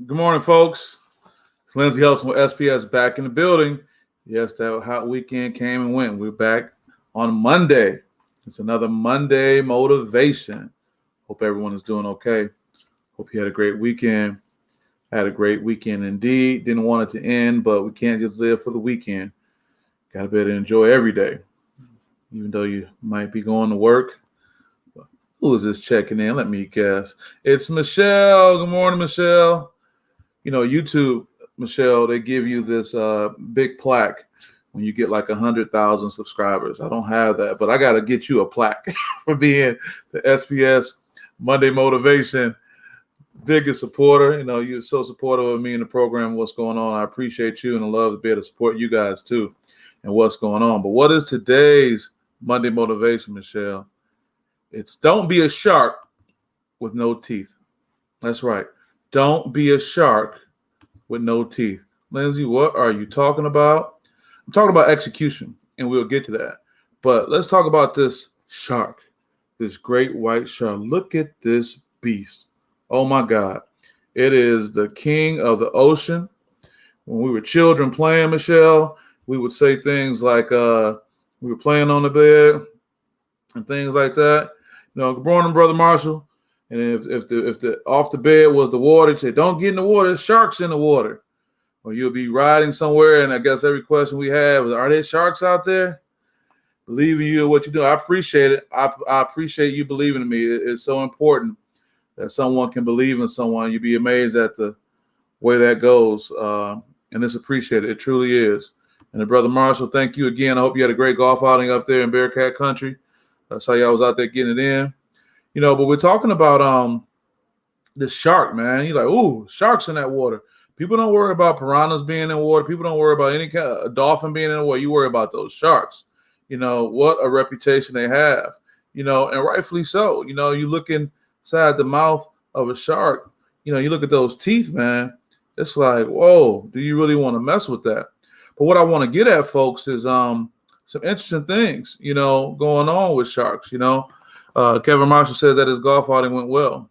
Good morning, folks. It's Lindsay Helson with SPS back in the building. Yes, that hot weekend came and went. We're back on Monday. It's another Monday Motivation. Hope everyone is doing okay. Hope you had a great weekend. I had a great weekend indeed. Didn't want it to end, but we can't just live for the weekend. Got to be able to enjoy every day, even though you might be going to work. Who is this checking in? Let me guess. It's Michelle. Good morning, Michelle. YouTube, Michelle, they give you this big plaque when you get like 100,000 subscribers. I don't have that, but I got to get you a plaque for being the SPS Monday Motivation biggest supporter. You're so supportive of me in the program, what's going on. I appreciate you, and I love to be able to support you guys too and what's going on. But what is today's Monday Motivation, Michelle? It's don't be a shark with no teeth. That's right. Don't be a shark with no teeth. Lindsay, what are you talking about? I'm talking about execution, and we'll get to that. But let's talk about this shark, this great white shark. Look at this beast. Oh, my God. It is the king of the ocean. When we were children playing, Michelle, we would say things like we were playing on the bed and things like that. Good morning, Brother Marshall. And if the off the bed was the water, you'd say, don't get in the water, there's sharks in the water. Or you'll be riding somewhere, and I guess every question we have is, are there sharks out there? Believe in you and what you do. I appreciate it. I appreciate you believing in me. It's so important that someone can believe in someone. You'd be amazed at the way that goes. And it's appreciated. It truly is. And Brother Marshall, thank you again. I hope you had a great golf outing up there in Bearcat Country. I saw y'all was out there getting it in. But we're talking about this shark, man. You're like, ooh, sharks in that water. People don't worry about piranhas being in water. People don't worry about any kind of dolphin being in the water. You worry about those sharks. What a reputation they have. And rightfully so. You look inside the mouth of a shark. You look at those teeth, man. It's like, whoa, do you really want to mess with that? But what I want to get at, folks, is some interesting things, going on with sharks. Kevin Marshall said that his golf outing went well.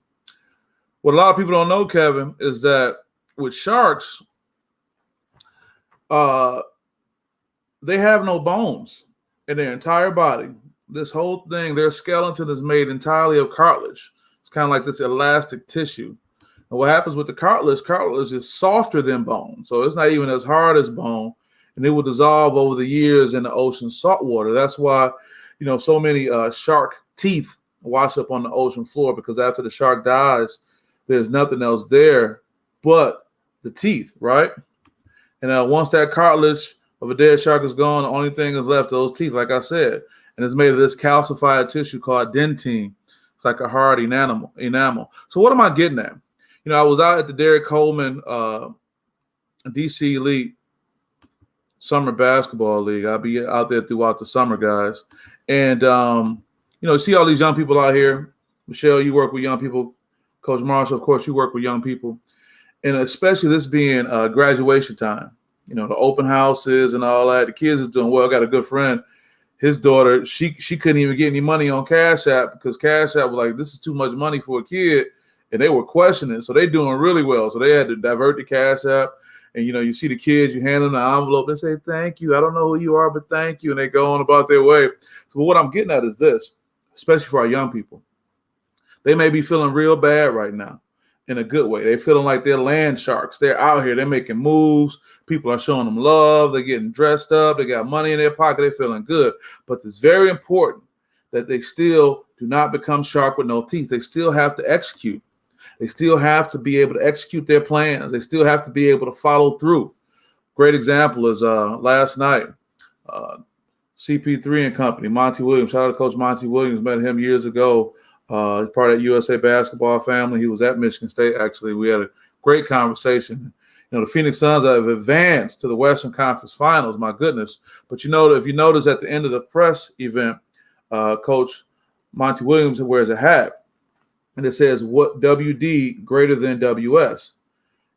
What a lot of people don't know, Kevin, is that with sharks, they have no bones in their entire body. This whole thing, their skeleton is made entirely of cartilage. It's kind of like this elastic tissue. And what happens with the cartilage is softer than bone. So it's not even as hard as bone, and it will dissolve over the years in the ocean salt water. That's why, so many shark teeth wash up on the ocean floor, because after the shark dies, there's nothing else there but the teeth, right? And once that cartilage of a dead shark is gone, the only thing is left those teeth, like I said. And it's made of this calcified tissue called dentine. It's like a hard enamel. So what am I getting at? I was out at the Derek Coleman DC Elite Summer Basketball League. I'll be out there throughout the summer, guys. And, see all these young people out here. Michelle, you work with young people. Coach Marshall, of course, you work with young people. And especially this being graduation time, the open houses and all that. The kids are doing well. I got a good friend. His daughter, she couldn't even get any money on Cash App, because Cash App was like, this is too much money for a kid. And they were questioning. So they're doing really well. So they had to divert the Cash App. And, you see the kids, you hand them the envelope. They say, thank you. I don't know who you are, but thank you. And they go on about their way. So what I'm getting at is this, especially for our young people. They may be feeling real bad right now in a good way. They're feeling like they're land sharks. They're out here. They're making moves. People are showing them love. They're getting dressed up. They got money in their pocket. They're feeling good. But it's very important that they still do not become shark with no teeth. They still have to execute. They still have to be able to execute their plans. They still have to be able to follow through. Great example is last night, CP3 and company, Monty Williams. Shout out to Coach Monty Williams. Met him years ago. He's part of that USA basketball family. He was at Michigan State, actually. We had a great conversation. The Phoenix Suns have advanced to the Western Conference Finals. My goodness. But if you notice at the end of the press event, Coach Monty Williams wears a hat. And it says, what WD greater than WS?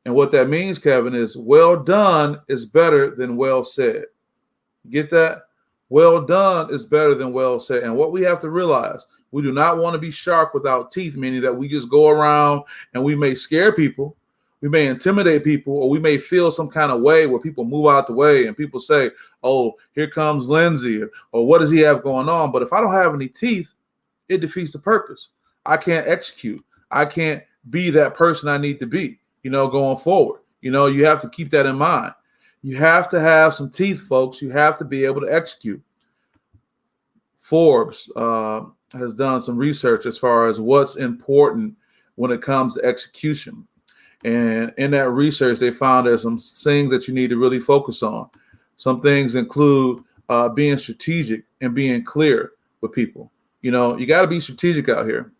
And what that means, Kevin, is well done is better than well said. Get that? Well done is better than well said. And what we have to realize, we do not want to be shark without teeth, meaning that we just go around and we may scare people, We may intimidate people, or we may feel some kind of way where people move out the way and people say, oh, here comes Lindsay, or what does he have going on? But if I don't have any teeth, it defeats the purpose. I can't execute. I can't be that person I need to be, going forward. You have to keep that in mind. You have to have some teeth, folks. You have to be able to execute. Forbes has done some research as far as what's important when it comes to execution. And in that research, they found there's some things that you need to really focus on. Some things include being strategic and being clear with people. You got to be strategic out here.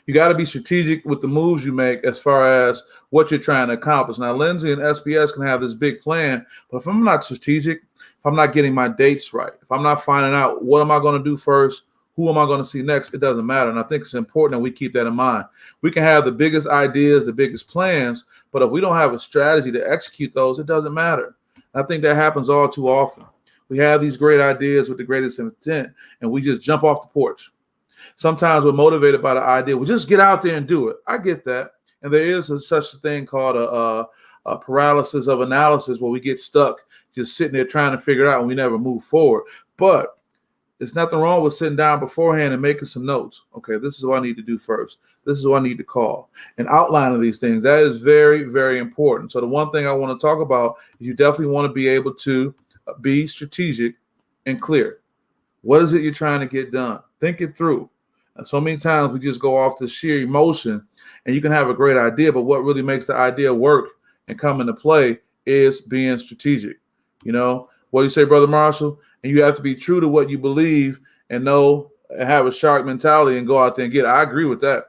You got to be strategic with the moves you make as far as what you're trying to accomplish. Now, Lindsay and SPS can have this big plan, but if I'm not strategic, if I'm not getting my dates right, if I'm not finding out what am I going to do first, who am I going to see next, it doesn't matter. And I think it's important that we keep that in mind. We can have the biggest ideas, the biggest plans, but if we don't have a strategy to execute those, it doesn't matter. I think that happens all too often. We have these great ideas with the greatest intent, and we just jump off the porch. Sometimes we're motivated by the idea. Well, just get out there and do it. I get that. And there is such a thing called a paralysis of analysis, where we get stuck just sitting there trying to figure it out and we never move forward. But there's nothing wrong with sitting down beforehand and making some notes. Okay, this is what I need to do first. This is what I need to call. And outlining these things, that is very, very important. So the one thing I want to talk about is you definitely want to be able to be strategic and clear. What is it you're trying to get done? Think it through. And so many times we just go off the sheer emotion, and you can have a great idea, but what really makes the idea work and come into play is being strategic. What do you say, Brother Marshall? And you have to be true to what you believe and know and have a shark mentality and go out there and get it. I agree with that.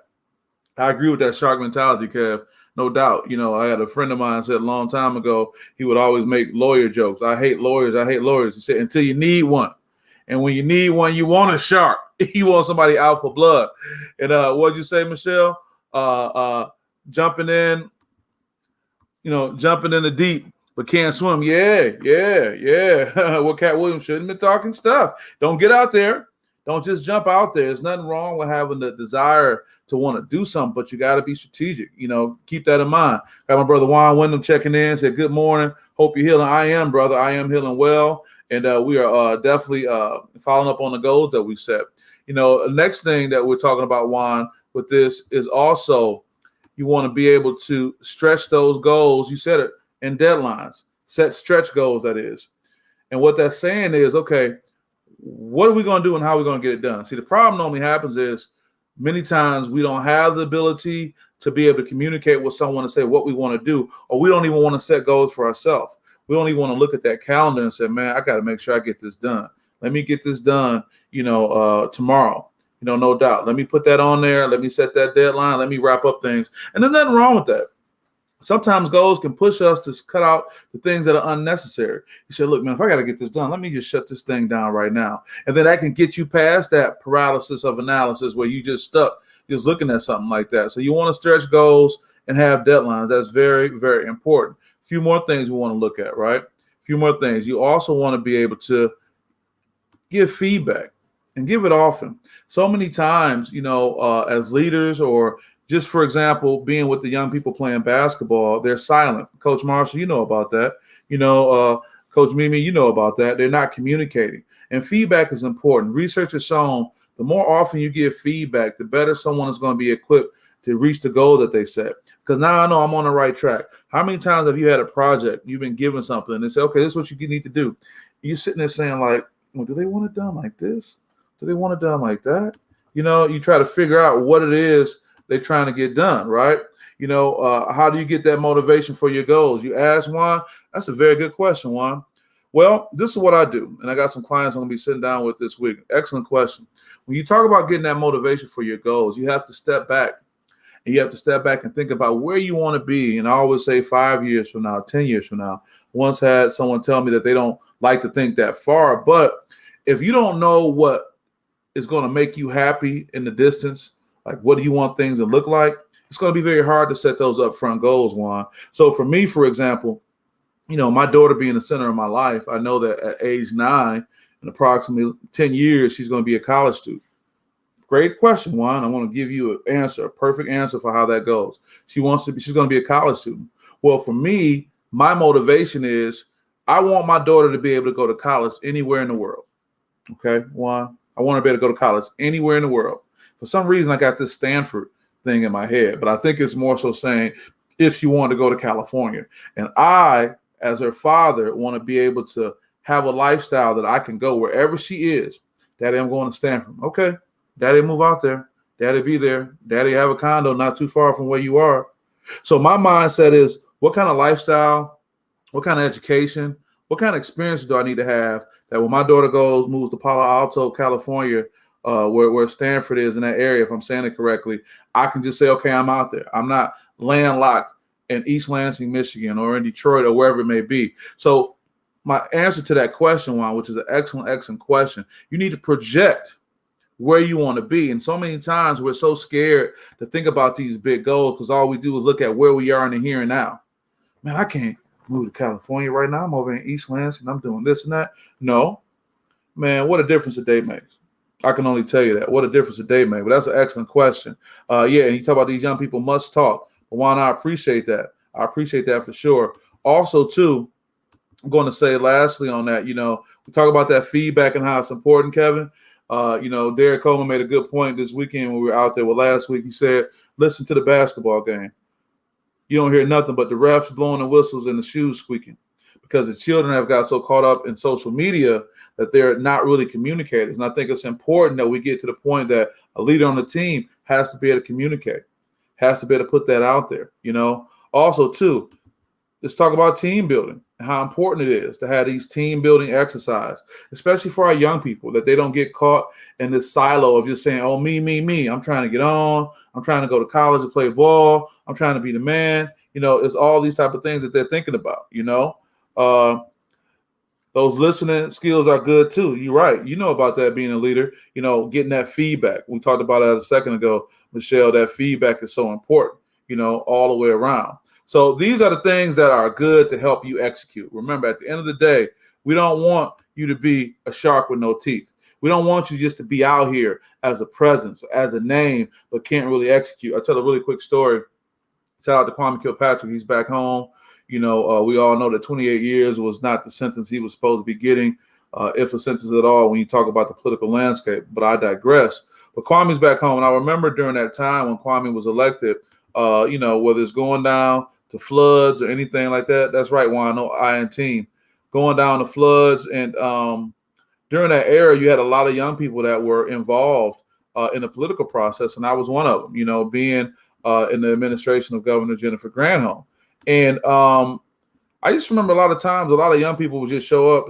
I agree with that shark mentality, Kev. No doubt. I had a friend of mine said a long time ago, he would always make lawyer jokes. I hate lawyers. I hate lawyers. He said, until you need one. And when you need one, you want a shark. You want somebody out for blood. And what'd you say, Michelle? Jumping in the deep, but can't swim. Yeah. Well, Cat Williams shouldn't be talking stuff. Don't get out there. Don't just jump out there. There's nothing wrong with having the desire to want to do something, but you got to be strategic. Keep that in mind. Got my brother Juan Wyndham checking in. Said, good morning. Hope you're healing. I am, brother. I am healing well. And we are definitely following up on the goals that we set. The next thing that we're talking about, Juan, with this is also you want to be able to stretch those goals. You said it in deadlines. Set stretch goals, that is. And what that's saying is, okay, what are we going to do and how are we going to get it done? See, the problem normally happens is many times we don't have the ability to be able to communicate with someone and say what we want to do, or we don't even want to set goals for ourselves. We don't even want to look at that calendar and say, man, I got to make sure I get this done. Let me get this done, tomorrow. No doubt. Let me put that on there. Let me set that deadline. Let me wrap up things. And there's nothing wrong with that. Sometimes goals can push us to cut out the things that are unnecessary. You say, look, man, if I got to get this done, let me just shut this thing down right now. And then that can get you past that paralysis of analysis where you just stuck just looking at something like that. So you want to stretch goals and have deadlines. That's very, very important. A few more things we want to look at, right? A few more things. You also want to be able to give feedback and give it often. So many times, as leaders, or just for example, being with the young people playing basketball, they're silent. Coach Marshall, you know about that. Coach Mimi, you know about that. They're not communicating. And feedback is important. Research has shown the more often you give feedback, the better someone is going to be equipped to reach the goal that they set. Because now I know I'm on the right track. How many times have you had a project, you've been given something, and they say, okay, this is what you need to do. You're sitting there saying, like, well, do they want it done like this? Do they want it done like that? You try to figure out what it is they're trying to get done, right? How do you get that motivation for your goals? You ask Juan. That's a very good question, Juan. Well, this is what I do, and I got some clients I'm going to be sitting down with this week. Excellent question. When you talk about getting that motivation for your goals, you have to step back, and you have to step back and think about where you want to be. And I always say 5 years from now, 10 years from now. Once had someone tell me that they don't like to think that far, but if you don't know what is going to make you happy in the distance, like what do you want things to look like, it's going to be very hard to set those upfront goals, Juan. So for me, for example, my daughter being the center of my life, I know that at age 9, in approximately 10 years, she's going to be a college student. Great question, Juan. I want to give you an answer, a perfect answer for how that goes. She's going to be a college student. Well, for me, my motivation is I want my daughter to be able to go to college anywhere in the world. Okay, one, I want to be able to go to college anywhere in the world. For some reason, I got this Stanford thing in my head, but I think it's more so saying if she wanted to go to California. And I, as her father, want to be able to have a lifestyle that I can go wherever she is. Daddy, I'm going to Stanford. Okay, Daddy, move out there. Daddy, be there. Daddy, have a condo not too far from where you are. So my mindset is what kind of lifestyle, what kind of education, what kind of experience do I need to have that when my daughter moves to Palo Alto, California, where Stanford is in that area, if I'm saying it correctly, I can just say, okay, I'm out there. I'm not landlocked in East Lansing, Michigan, or in Detroit, or wherever it may be. So my answer to that question, Juan, which is an excellent question, you need to project where you want to be. And so many times we're so scared to think about these big goals because all we do is look at where we are in the here and now. Man, I can't move to California right now. I'm over in East Lansing. I'm doing this and that. No, man, what a difference a day makes. I can only tell you that. What a difference a day makes. But that's an excellent question. Yeah, and you talk about these young people must talk. But why not? I appreciate that. I appreciate that for sure. Also, too, I'm going to say lastly on that, we talk about that feedback and how it's important, Kevin. Derek Coleman made a good point this weekend when we were out there. Well, last week he said, listen to the basketball game. You don't hear nothing but the refs blowing the whistles and the shoes squeaking because the children have got so caught up in social media that they're not really communicators. And I think it's important that we get to the point that a leader on the team has to be able to communicate, has to be able to put that out there. Also, too, let's talk about team building and how important it is to have these team building exercises, especially for our young people, that they don't get caught in this silo of just saying, oh, me. I'm trying to get on. I'm trying to go to college and play ball. I'm trying to be the man. It's all these type of things that they're thinking about, those listening skills are good too. You're right. You know about that being a leader, getting that feedback. We talked about that a second ago, Michelle, that feedback is so important, all the way around. So these are the things that are good to help you execute. Remember, at the end of the day, we don't want you to be a shark with no teeth. We don't want you just to be out here as a presence, as a name, but can't really execute. I'll tell a really quick story. Shout out to Kwame Kilpatrick. He's back home. We all know that 28 years was not the sentence he was supposed to be getting, if a sentence at all, when you talk about the political landscape. But I digress. But Kwame's back home. And I remember during that time when Kwame was elected, whether it's going down to floods or anything like that. That's right, Juan. I and team going down to floods. And during that era, you had a lot of young people that were involved in the political process. And I was one of them, being in the administration of Governor Jennifer Granholm. And I just remember a lot of times, a lot of young people would just show up,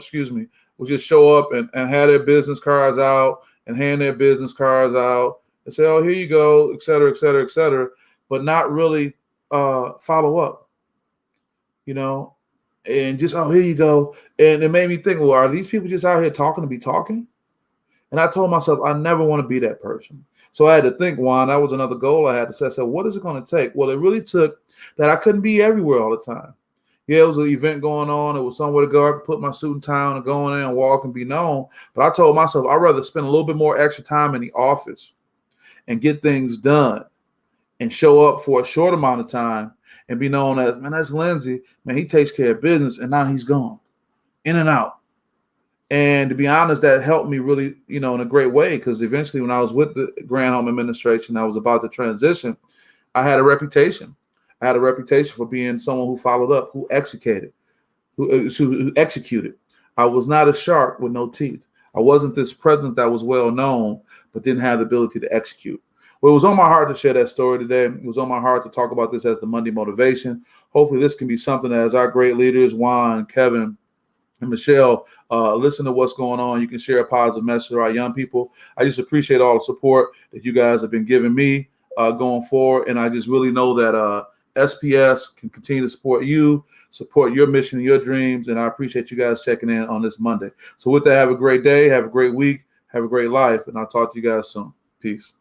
and have their business cards out and hand their business cards out and say, oh, here you go, et cetera, et cetera, et cetera, but not really follow up, and just, oh, here you go. And it made me think, well, are these people just out here talking to be talking? And I told myself, I never want to be that person. So I had to think, Juan, that was another goal I had to set. So what is it going to take? Well, it really took that I couldn't be everywhere all the time. Yeah, it was an event going on. It was somewhere to go. I could put my suit and tie on and go in there and walk and be known. But I told myself, I'd rather spend a little bit more extra time in the office and get things done and show up for a short amount of time and be known as, man, that's Lindsay. Man, he takes care of business, and now he's gone, in and out. And to be honest, that helped me really, in a great way, because eventually when I was with the Granholm administration, I was about to transition, I had a reputation. I had a reputation for being someone who followed up, who executed, who executed. I was not a shark with no teeth. I wasn't this presence that was well known, but didn't have the ability to execute. Well, it was on my heart to share that story today. It was on my heart to talk about this as the Monday Motivation. Hopefully this can be something that, as our great leaders, Juan, Kevin, and Michelle, listen to what's going on. You can share a positive message to our young people. I just appreciate all the support that you guys have been giving me going forward. And I just really know that SPS can continue to support you, support your mission and your dreams. And I appreciate you guys checking in on this Monday. So with that, have a great day. Have a great week. Have a great life. And I'll talk to you guys soon. Peace.